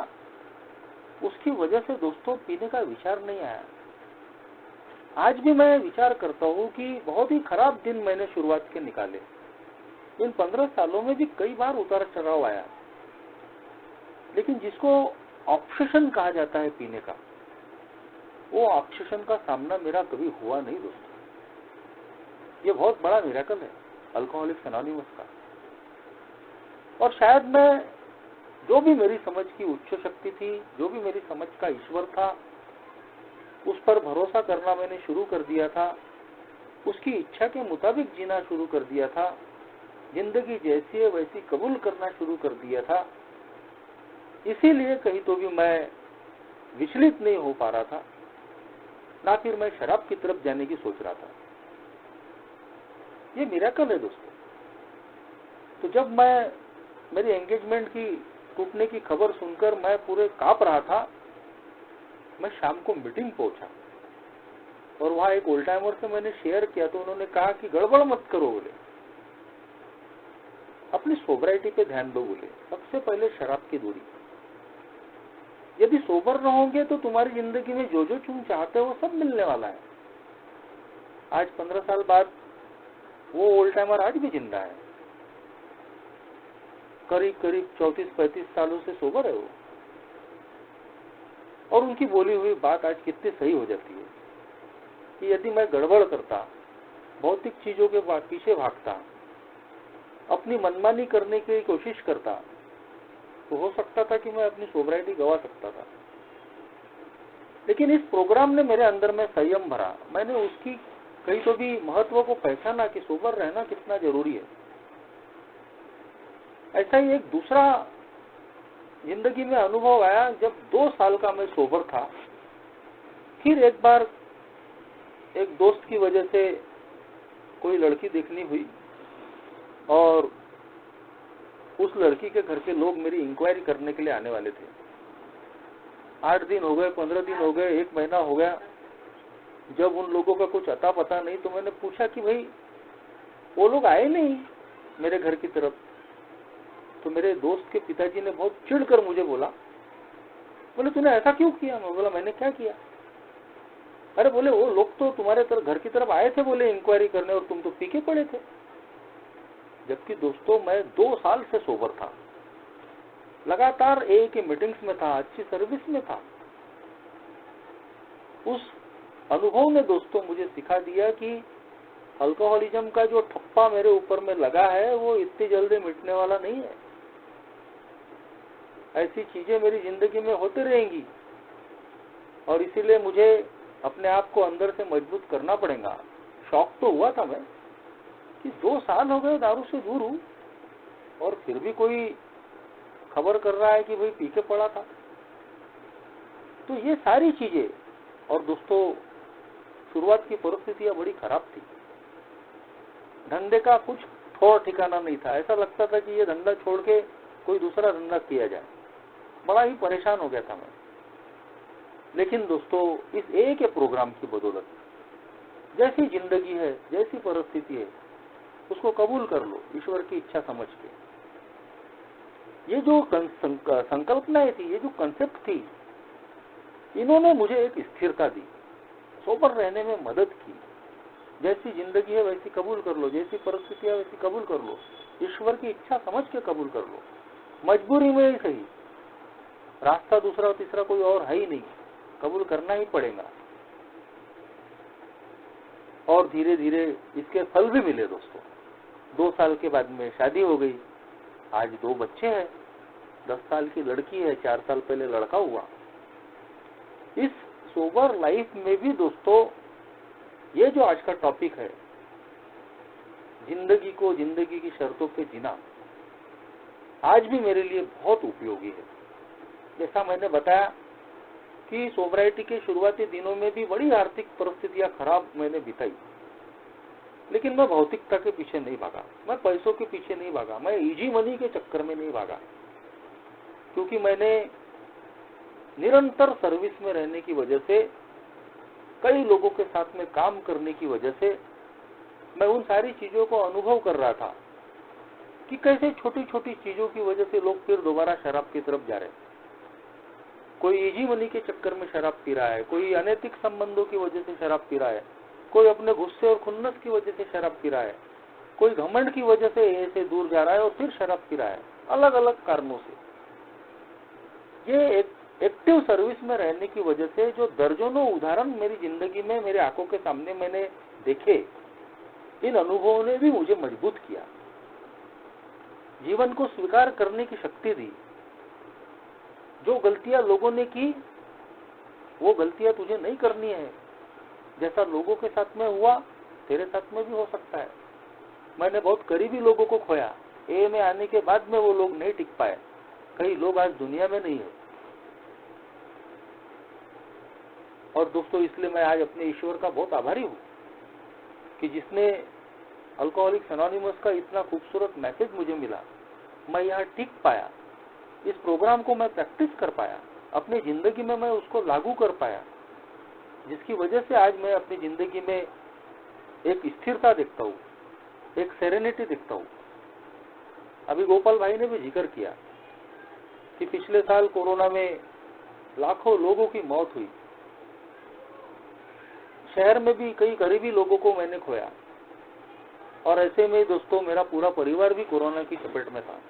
उसकी वजह से दोस्तों पीने का विचार नहीं आया। आज भी मैं विचार करता हूँ कि बहुत ही खराब दिन मैंने शुरुआत के निकाले। इन 15 सालों में भी कई बार उतार चढ़ाव आया, लेकिन जिसको ऑब्सेशन कहा जाता है पीने का, वो ऑब्सेशन का सामना मेरा कभी हुआ नहीं दोस्तों। ये बहुत बड़ा मिरेकल है अल्कोहलिक्स एनोनिमस का। और शायद मैं, जो भी मेरी समझ की उच्च शक्ति थी, जो भी मेरी समझ का ईश्वर था, उस पर भरोसा करना मैंने शुरू कर दिया था, उसकी इच्छा के मुताबिक जीना शुरू कर दिया था, जिंदगी जैसी है वैसी कबूल करना शुरू कर दिया था। इसीलिए कहीं तो भी मैं विचलित नहीं हो पा रहा था, ना फिर मैं शराब की तरफ जाने की सोच रहा था। ये मिरेकल है दोस्तों। तो जब मैं मेरी एंगेजमेंट की टूटने की खबर सुनकर मैं पूरे कांप रहा था, मैं शाम को मीटिंग पहुंचा और वहां एक ओल्ड टाइमर से मैंने शेयर किया तो उन्होंने कहा कि गड़बड़ मत करो बोले, अपनी सोबराइटी पे ध्यान दो बोले, सबसे पहले शराब की दूरी। यदि सोबर रहोगे तो तुम्हारी जिंदगी में जो जो तुम चाहते हो वो सब मिलने वाला है। आज 15 साल बाद वो ओल्ड टाइमर आज भी जिंदा है, करीब करीब 34-35 सालों से सोबर है वो, और उनकी बोली हुई बात आज कितनी सही हो जाती है कि यदि मैं गड़बड़ करता, भौतिक चीजों के पीछे भागता, अपनी मनमानी करने की कोशिश करता, तो हो सकता था कि मैं अपनी सोबराइटी गवा सकता था। लेकिन इस प्रोग्राम ने मेरे अंदर में संयम भरा। मैंने उसकी कहीं तो भी महत्व को पहचाना कि सोबर रहना कितना जरूरी है। ऐसा ही एक दूसरा जिंदगी में अनुभव आया जब 2 साल का मैं सोबर था। फिर एक बार एक दोस्त की वजह से कोई लड़की देखनी हुई और उस लड़की के घर के लोग मेरी इंक्वायरी करने के लिए आने वाले थे। 8 दिन हो गए, 15 दिन हो गए, 1 महीना हो गया। जब उन लोगों का कुछ अता पता नहीं तो मैंने पूछा कि भाई वो लोग आए नहीं मेरे घर की तरफ। तो मेरे दोस्त के पिताजी ने बहुत चिढ़कर मुझे बोला, बोले तूने ऐसा क्यों किया? मैं बोला मैंने क्या किया? अरे बोले वो लोग तो तुम्हारे घर की तरफ आए थे बोले इंक्वायरी करने और तुम तो पीके पड़े थे। जबकि दोस्तों मैं 2 साल से सोबर था, लगातार एक ही मीटिंग्स में था, अच्छी सर्विस में था। उस अनुभव ने दोस्तों मुझे सिखा दिया कि अल्कोहलिज्म का जो ठप्पा मेरे ऊपर में लगा है वो इतनी जल्दी मिटने वाला नहीं है। ऐसी चीजें मेरी जिंदगी में होती रहेंगी और इसीलिए मुझे अपने आप को अंदर से मजबूत करना पड़ेगा। शौक तो हुआ था मैं कि 2 साल हो गए दारू से दूर हूं और फिर भी कोई खबर कर रहा है कि भाई पी के पड़ा था। तो ये सारी चीजें, और दोस्तों शुरुआत की परिस्थितियां बड़ी खराब थी। धंधे का कुछ ठौर ठिकाना नहीं था। ऐसा लगता था कि ये धंधा छोड़ के कोई दूसरा धंधा किया जाए। बड़ा ही परेशान हो गया था मैं। लेकिन दोस्तों इस एक प्रोग्राम की बदौलत जैसी जिंदगी है, जैसी परिस्थिति है, उसको कबूल कर लो ईश्वर की इच्छा समझ के। ये जो संकल्पनाएं थी, ये जो कंसेप्ट थी, इन्होंने मुझे एक स्थिरता दी, सोबर रहने में मदद की। जैसी जिंदगी है वैसी कबूल कर लो, जैसी परिस्थिति है वैसी कबूल कर लो, ईश्वर की इच्छा समझ के कबूल कर लो, मजबूरी में ही सही। रास्ता दूसरा तीसरा कोई और है ही नहीं, कबूल करना ही पड़ेगा। और धीरे धीरे इसके फल भी मिले दोस्तों। 2 साल के बाद में शादी हो गई, आज 2 बच्चे हैं, 10 साल की लड़की है, 4 साल पहले लड़का हुआ। इस सोबर लाइफ में भी दोस्तों ये जो आज का टॉपिक है, जिंदगी को जिंदगी की शर्तों पे जीना, आज भी मेरे लिए बहुत उपयोगी है। जैसा मैंने बताया कि सोबराइटी के शुरुआती दिनों में भी बड़ी आर्थिक परिस्थितियां खराब मैंने बिताई, लेकिन मैं भौतिकता के पीछे नहीं भागा, मैं पैसों के पीछे नहीं भागा, मैं इजी मनी के चक्कर में नहीं भागा, क्योंकि मैंने निरंतर सर्विस में रहने की वजह से, कई लोगों के साथ में काम करने की वजह से मैं उन सारी चीजों को अनुभव कर रहा था कि कैसे छोटी छोटी चीजों की वजह से लोग फिर दोबारा शराब की तरफ जा रहे हैं। कोई इजी मनी के चक्कर में शराब पी रहा है, कोई अनैतिक संबंधों की वजह से शराब पी रहा है, कोई अपने गुस्से और खुन्नस की वजह से शराब पी रहा है, कोई घमंड की वजह से ऐसे दूर जा रहा है और फिर शराब पी रहा है, अलग अलग कारणों से। ये एक एक्टिव सर्विस में रहने की वजह से जो दर्जनों उदाहरण मेरी जिंदगी में मेरे आंखों के सामने मैंने देखे, इन अनुभवों ने भी मुझे मजबूत किया, जीवन को स्वीकार करने की शक्ति दी। जो गलतियां लोगों ने की वो गलतियां तुझे नहीं करनी है, जैसा लोगों के साथ में हुआ तेरे साथ में भी हो सकता है। मैंने बहुत करीबी लोगों को खोया, ए में आने के बाद में वो लोग नहीं टिक पाए, कई लोग आज दुनिया में नहीं है। और दोस्तों इसलिए मैं आज अपने ईश्वर का बहुत आभारी हूँ कि जिसने अल्कोहलिक्स एनोनिमस का इतना खूबसूरत मैसेज मुझे मिला, मैं यहाँ टिक पाया, इस प्रोग्राम को मैं प्रैक्टिस कर पाया, अपनी जिंदगी में मैं उसको लागू कर पाया, जिसकी वजह से आज मैं अपनी जिंदगी में एक स्थिरता देखता हूँ, एक सेरेनिटी देखता हूँ। अभी गोपाल भाई ने भी जिक्र किया कि पिछले साल कोरोना में लाखों लोगों की मौत हुई, शहर में भी कई करीबी लोगों को मैंने खोया, और ऐसे में दोस्तों मेरा पूरा परिवार भी कोरोना की चपेट में था।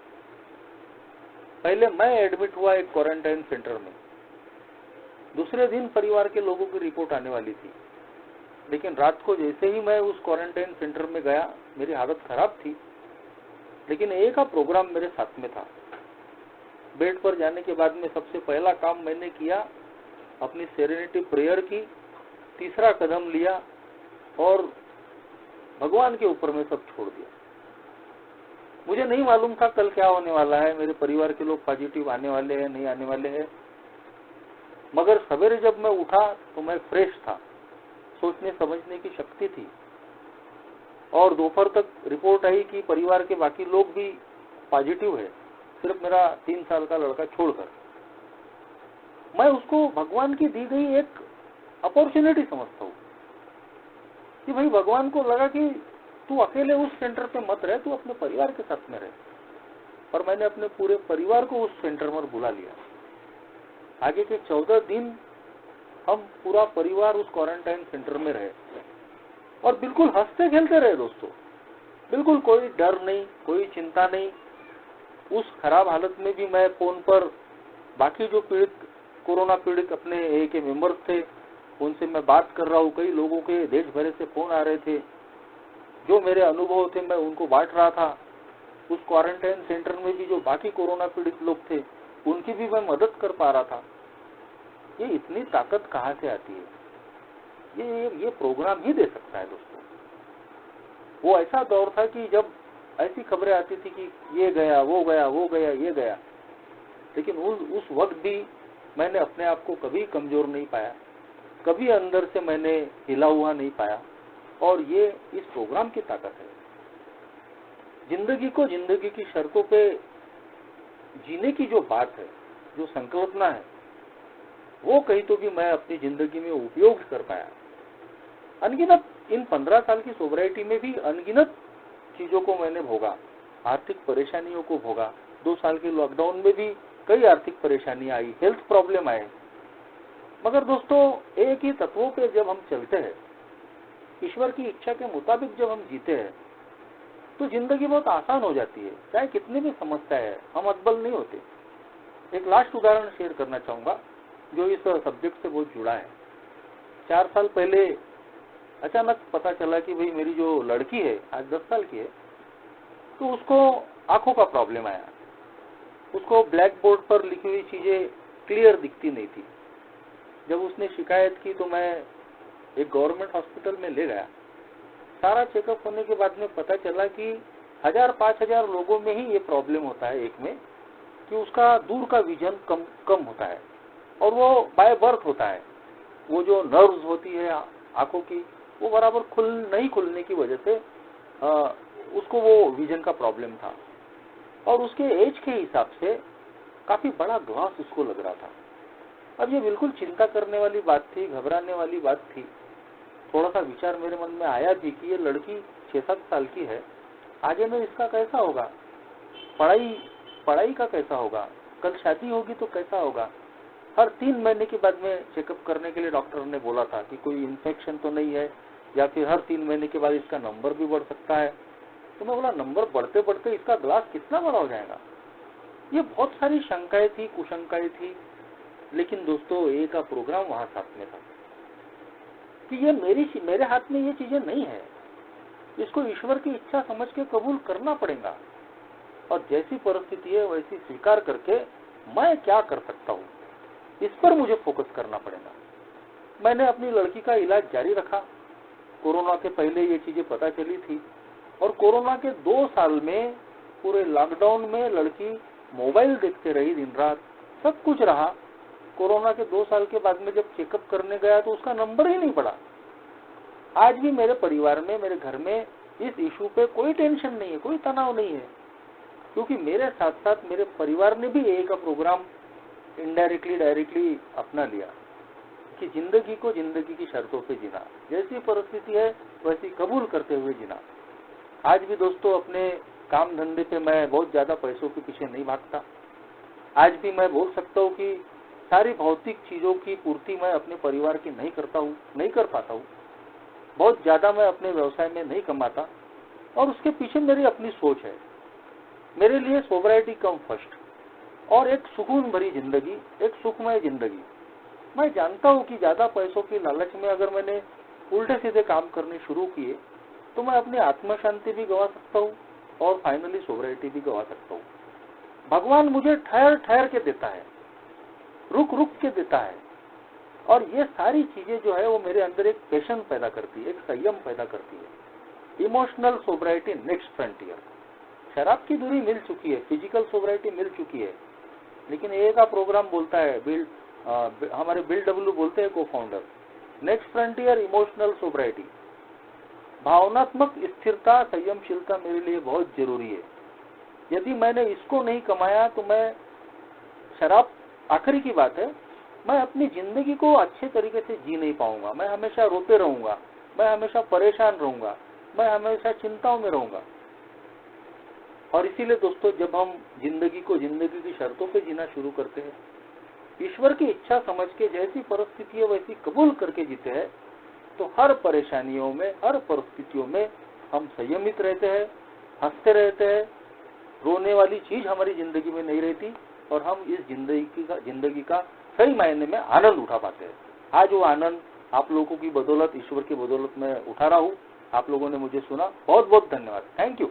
पहले मैं एडमिट हुआ एक क्वारंटाइन सेंटर में, दूसरे दिन परिवार के लोगों की रिपोर्ट आने वाली थी, लेकिन रात को जैसे ही मैं उस क्वारंटाइन सेंटर में गया, मेरी हालत खराब थी, लेकिन ए का प्रोग्राम मेरे साथ में था। बेड पर जाने के बाद में सबसे पहला काम मैंने किया, अपनी सेरेनिटी प्रेयर की, तीसरा कदम लिया और भगवान के ऊपर में सब छोड़ दिया। मुझे नहीं मालूम था कल क्या होने वाला है, मेरे परिवार के लोग पॉजिटिव आने वाले हैं नहीं आने वाले हैं, मगर सवेरे जब मैं उठा तो मैं फ्रेश था, सोचने समझने की शक्ति थी, और दोपहर तक रिपोर्ट आई कि परिवार के बाकी लोग भी पॉजिटिव है, सिर्फ मेरा 3 साल का लड़का छोड़कर। मैं उसको भगवान की दी गई एक अपॉर्चुनिटी समझता हूँ कि भाई भगवान को लगा कि तू अकेले उस सेंटर पे मत रहे, तू अपने परिवार के साथ में रहे, और मैंने अपने पूरे परिवार को उस सेंटर में बुला लिया। आगे के 14 दिन हम पूरा परिवार उस क्वारंटाइन सेंटर में रहे और बिल्कुल हंसते खेलते रहे दोस्तों, बिल्कुल कोई डर नहीं, कोई चिंता नहीं। उस खराब हालत में भी मैं फोन पर बाकी जो कोरोना पीड़ित अपने ए के मेंबर्स थे उनसे मैं बात कर रहा हूँ। कई लोगों के देश भर से फोन आ रहे थे, जो मेरे अनुभव थे मैं उनको बांट रहा था। उस क्वारंटाइन सेंटर में भी जो बाकी कोरोना पीड़ित लोग थे उनकी भी मैं मदद कर पा रहा था। ये इतनी ताकत कहाँ से आती है? ये प्रोग्राम ही दे सकता है दोस्तों। वो ऐसा दौर था कि जब ऐसी खबरें आती थी कि ये गया, वो गया, वो गया, ये गया, लेकिन उस वक्त भी मैंने अपने आप को कभी कमजोर नहीं पाया, कभी अंदर से मैंने हिला हुआ नहीं पाया। और ये इस प्रोग्राम की ताकत है। जिंदगी को जिंदगी की शर्तों पे जीने की जो बात है, जो संकल्पना है, वो कहीं तो भी मैं अपनी जिंदगी में उपयोग कर पाया। अनगिनत इन 15 साल की सोबराइटी में भी अनगिनत चीजों को मैंने भोगा, आर्थिक परेशानियों को भोगा। 2 साल के लॉकडाउन में भी कई आर्थिक परेशानियां आई, हेल्थ प्रॉब्लम आए, मगर दोस्तों एक ही तत्वों पे जब हम चलते हैं, ईश्वर की इच्छा के मुताबिक जब हम जीते हैं, तो जिंदगी बहुत आसान हो जाती है। चाहे कितनी भी समस्या है, हम अतबल नहीं होते। एक लास्ट उदाहरण शेयर करना चाहूंगा जो इस सब्जेक्ट से बहुत जुड़ा है। 4 साल पहले अचानक पता चला कि भाई मेरी जो लड़की है, आज 10 साल की है, तो उसको आंखों का प्रॉब्लम आया। उसको ब्लैक बोर्ड पर लिखी हुई चीजें क्लियर दिखती नहीं थी। जब उसने शिकायत की तो मैं एक गवर्नमेंट हॉस्पिटल में ले गया। सारा चेकअप होने के बाद में पता चला कि 1000-5000 लोगों में ही ये प्रॉब्लम होता है एक में, कि उसका दूर का विजन कम होता है और वो बाय बर्थ होता है। वो जो नर्व्स होती है आंखों की, वो बराबर नहीं खुलने की वजह से उसको वो विजन का प्रॉब्लम था और उसके एज के हिसाब से काफी बड़ा ग्लास उसको लग रहा था। अब ये बिल्कुल चिंता करने वाली बात थी, घबराने वाली बात थी। थोड़ा सा विचार मेरे मन में आया भी कि ये लड़की 6-7 साल की है, आगे में इसका कैसा होगा, पढ़ाई का कैसा होगा, कल शादी होगी तो कैसा होगा। हर 3 महीने के बाद में चेकअप करने के लिए डॉक्टर ने बोला था कि कोई इन्फेक्शन तो नहीं है, या फिर हर 3 महीने के बाद इसका नंबर भी बढ़ सकता है। तो मैं बोला नंबर बढ़ते बढ़ते इसका ग्लास कितना बड़ा हो जाएगा। ये बहुत सारी शंकाएं थी, कुशंकाएं थी, लेकिन दोस्तों एक का प्रोग्राम वहां साथ में था कि ये मेरे हाथ में ये चीजें नहीं है, इसको ईश्वर की इच्छा समझ के कबूल करना पड़ेगा और जैसी परिस्थिति है वैसी स्वीकार करके मैं क्या कर सकता हूँ, इस पर मुझे फोकस करना पड़ेगा। मैंने अपनी लड़की का इलाज जारी रखा। कोरोना के पहले ये चीजें पता चली थी और कोरोना के 2 साल में पूरे लॉकडाउन में लड़की मोबाइल देखते रही दिन रात, सब कुछ रहा। कोरोना के 2 साल के बाद में जब चेकअप करने गया तो उसका नंबर ही नहीं बढ़ा। आज भी मेरे परिवार में, मेरे घर में इस इशू पे कोई टेंशन नहीं है, कोई तनाव नहीं है, क्योंकि मेरे साथ साथ मेरे परिवार ने भी एक प्रोग्राम इनडायरेक्टली डायरेक्टली अपना लिया कि जिंदगी को जिंदगी की शर्तों पे जीना, जैसी परिस्थिति है वैसी कबूल करते हुए जीना। आज भी दोस्तों अपने काम धंधे पे मैं बहुत ज्यादा पैसों के पीछे नहीं भागता। आज भी मैं बोल सकता हूँ कि सारी भौतिक चीजों की पूर्ति मैं अपने परिवार की नहीं कर पाता हूँ। बहुत ज्यादा मैं अपने व्यवसाय में नहीं कमाता और उसके पीछे मेरी अपनी सोच है। मेरे लिए सोबराइटी कम फर्स्ट और एक सुकून भरी जिंदगी, एक सुखमय जिंदगी। मैं जानता हूँ कि ज्यादा पैसों की लालच में अगर मैंने उल्टे सीधे काम करने शुरू किए तो मैं अपनी आत्म शांति भी गवा सकता हूँ और फाइनली सोबराइटी भी गवा सकता हूँ। भगवान मुझे ठहर ठहर के देता है, रुक रुक के देता है और ये सारी चीजें जो है वो मेरे अंदर एक पैशन पैदा करती है, एक संयम पैदा करती है। Emotional sobriety next frontier. शराब की दूरी मिल चुकी है, फिजिकल सोबराइटी मिल चुकी है, लेकिन ए का प्रोग्राम बोलता है, हमारे बिल डब्ल्यू बोलते हैं को founder, next frontier emotional sobriety. भावनात्मक स्थिरता, संयमशीलता मेरे लिए बहुत जरूरी है। यदि मैंने इसको नहीं कमाया तो मैं शराब आखिरी की बात है, मैं अपनी जिंदगी को अच्छे तरीके से जी नहीं पाऊंगा। मैं हमेशा रोते रहूंगा, मैं हमेशा परेशान रहूंगा, मैं हमेशा चिंताओं में रहूंगा। और इसीलिए दोस्तों जब हम जिंदगी को जिंदगी की शर्तों पे जीना शुरू करते हैं, ईश्वर की इच्छा समझ के जैसी परिस्थिति है वैसी कबूल करके जीते हैं, तो हर परेशानियों में, हर परिस्थितियों में हम संयमित रहते हैं, हंसते रहते हैं, रोने वाली चीज हमारी जिंदगी में नहीं रहती और हम इस जिंदगी का सही मायने में आनंद उठा पाते हैं। आज वो आनंद आप लोगों की बदौलत, ईश्वर की बदौलत में उठा रहा हूँ। आप लोगों ने मुझे सुना, बहुत बहुत धन्यवाद। Thank you.